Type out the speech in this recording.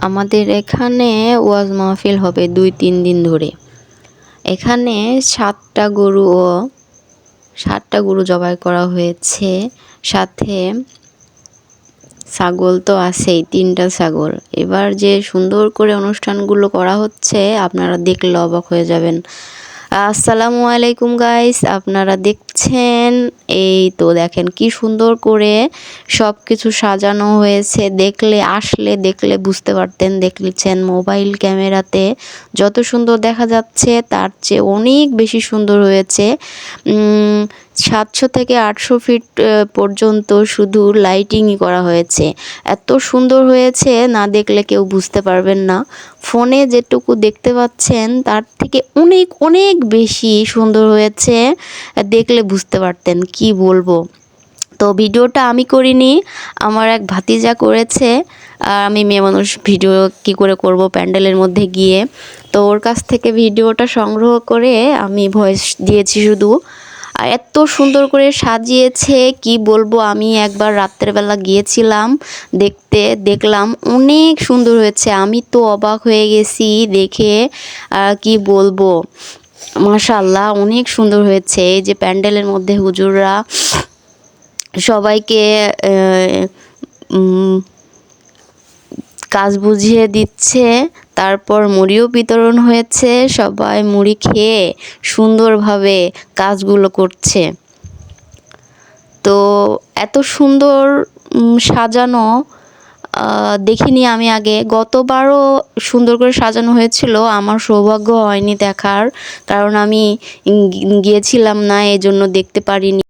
আমাদের এখানে ওয়াজ মাহফিল হবে ২-৩ দিন ধরে। এখানে ৭টা গরু জবাই করা হয়েছে। সাথে ছাগল তো আছেই, ৩টা ছাগল। এবার যে সুন্দর করে অনুষ্ঠানগুলো করা হচ্ছে আপনারা দেখলে অবাক হয়ে যাবেন। আসসালামু আলাইকুম গাইস, আপনারা দেখছেন, এই তো দেখেন কি সুন্দর করে সব কিছু সাজানো হয়েছে। দেখলে বুঝতে পারতেন, দেখছেন মোবাইল ক্যামেরাতে যত সুন্দর দেখা যাচ্ছে তার চেয়ে অনেক বেশি সুন্দর হয়েছে। 700 থেকে 800 ফিট পর্যন্ত শুধু লাইটিংই করা হয়েছে। এত সুন্দর হয়েছে, না দেখলে কেউ বুঝতে পারবেন না। ফোনে যেটুকু দেখতে পাচ্ছেন তার থেকে অনেক অনেক বেশি সুন্দর হয়েছে, দেখলে বুঝতে পারতেন, কি বলবো। তো ভিডিওটা আমি করিনি, আমার এক ভাতিজা করেছে। আর আমি মেয়ে মানুষ, ভিডিও কি করে করব প্যান্ডেলের মধ্যে গিয়ে। তো ওর কাছ থেকে ভিডিওটা সংগ্রহ করে আমি ভয়েস দিয়েছি শুধু। আর এত সুন্দর করে সাজিয়েছে কি বলবো। আমি একবার রাত্রেবেলা গিয়েছিলাম দেখলাম অনেক সুন্দর হয়েছে। আমি তো অবাক হয়ে গেছি দেখে, কি বলবো। মাশাআল্লাহ, অনেক সুন্দর হয়েছে। এই যে প্যান্ডেলের মধ্যে হুজুররা সবাইকে কাজ বুঝিয়ে দিচ্ছে, তারপর মুড়িও বিতরণ হয়েছে। সবাই মুড়ি খেয়ে সুন্দরভাবে কাজগুলো করছে। তো এত সুন্দর সাজানো দেখিনি আমি আগে। গতবারও সুন্দর করে সাজানো হয়েছিল, আমার সৌভাগ্য হয়নি দেখার, কারণ আমি গিয়েছিলাম না, এজন্য দেখতে পারিনি।